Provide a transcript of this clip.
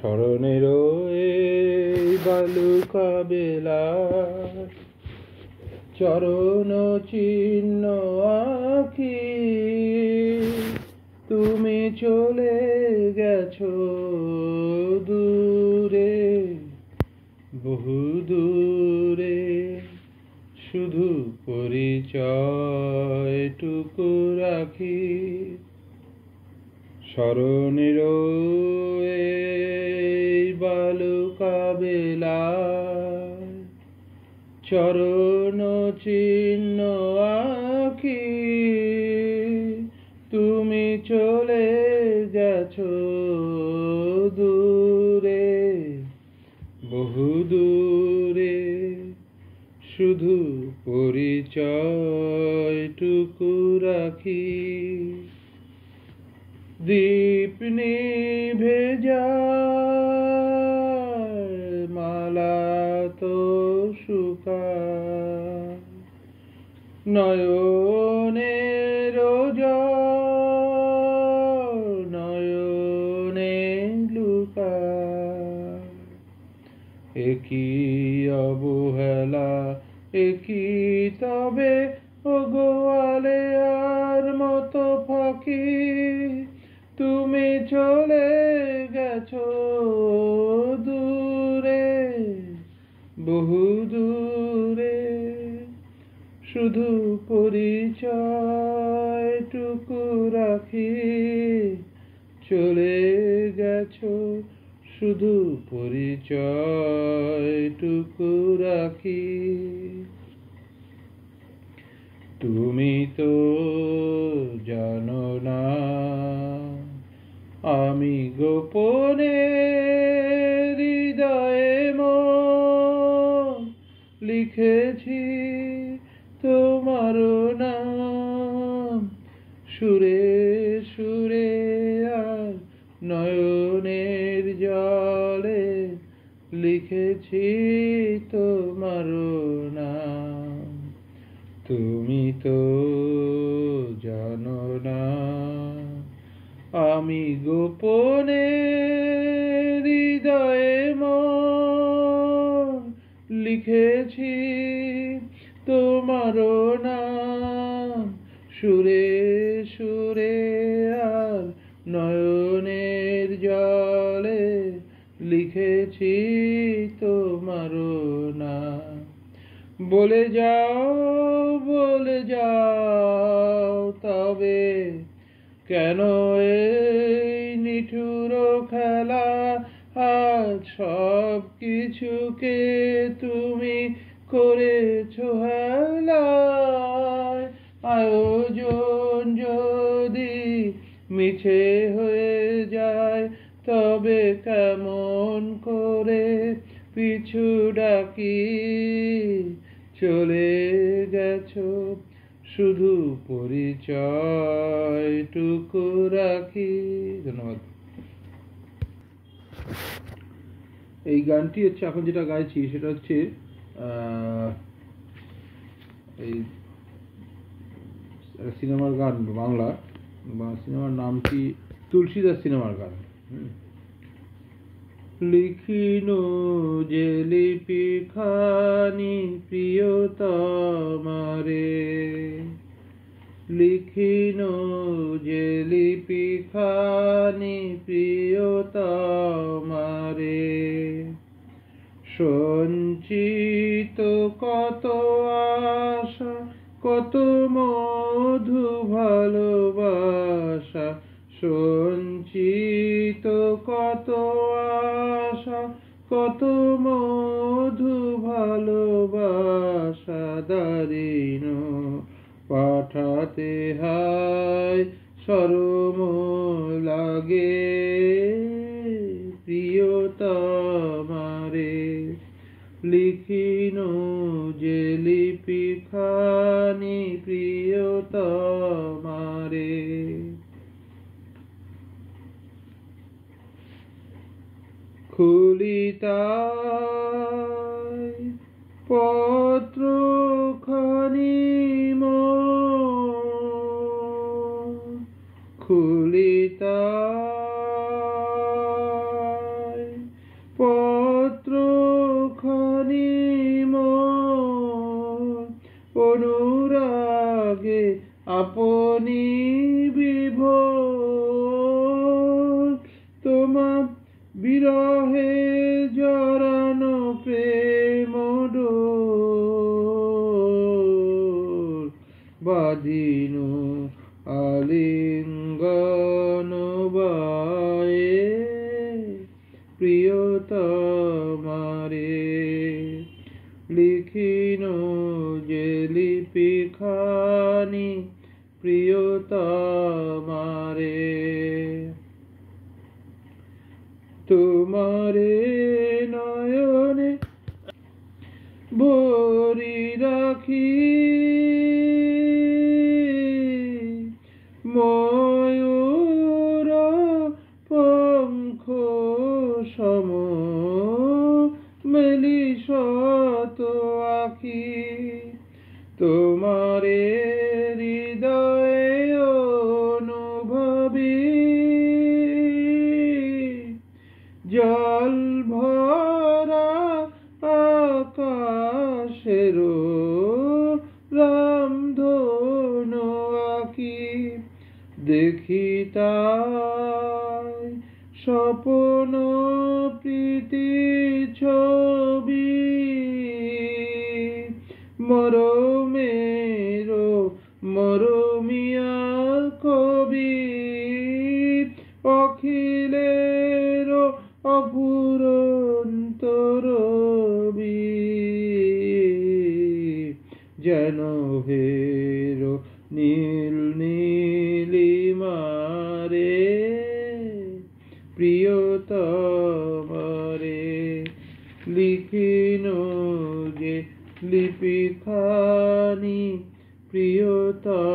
স্মরণের এই বালুকা বেলা চরণ চিহ্ন আঁকি তুমি চলে গেছো দূরে, বহু দূরে। শুধু পরিচয়টুকু রাখি স্মরণের এই বালুকা বেলায় চরণ চিহ্ন আঁকি তুমি চলে গেছো দূরে, বহু দূরে। শুধু পরিচয়টুকু রাখি। দীপ নিভে যায়, মালা তো শুকায়, নয়নের জল নয়নে লুকায়। একই অবহেলা, একই তবে ওগো আলেয়ার মতো ফাঁকি তুমি চলে গেছো দূরে, বহু দূরে। শুধু পরিচয়টুকু রাখি চলে গেছো, শুধু পরিচয়টুকু রাখি। তুমি তো জানো না আমি গোপনে হৃদয়ে মন লিখেছি তোমার নাম, সুরে সুরে আর নয়নের জলে লিখেছি তোমার নাম। তুমি তো জানো না আমি গোপনে হৃদয়ে মন লিখেছি তোমার নাম, সুরে সুরে আর নয়নের জলে লিখেছি তোমার নাম। বলে যাও তবে কেন এই নিঠুর খেলা, আজ সব কিছুকে তুমি করেছো হেলায়। আয়োজন যদি মিছে হয়ে যায় তবে কেমন করে পিছু ডাকি চলে গেছো, শুধু পরিচয়টুকু রাখি। ধন্যবাদ। এই গানটি হচ্ছে এখন যেটা গাইছি সেটা হচ্ছে এই সিনেমার গান, বাংলা বা সিনেমার নামটি তুলসীদাস সিনেমার গান। লিখিনো যে লিপি খানি প্রিয়তমারে, লিখিনো যে লিপি খানি প্রিয়তমারে, সঞ্চিত কত আশা কত মধু ভালোবাসা, সঞ্চিত কত আশা কত মধু ভালোবাসা, দারিণ পাঠাতে হায় শরম লাগে প্রিয়তমারে। লিখিনো যে লিপি খানি প্রিয়তমারে। খুলিতাই পত্র খানি খুলিতাই আপনি বিভোর তোমার বিরহে জড়ানো প্রেম ডোর বাঁধিন আলিঙ্গন বায়ে প্রিয়তমারে লিখিন যে লিপিখানি প্রিয়তমারে তোমারে নয়নে ভরি রাখি ময়ূর পঙ্খ সম মেলি শত আখি তোমারে হৃদয়ে অনুভবী জল ভরা আকাশের রামধনু আঁকি দেখি তাই স্বপ্ন প্রীতি ছবি মরমের মরমিয়া কবি অখিলের অফুরন্ত রবি যেন হের নীল নীলিমারে প্রিয়তমারে লিখিন যে লিপিখানি প্রিয়তমারে।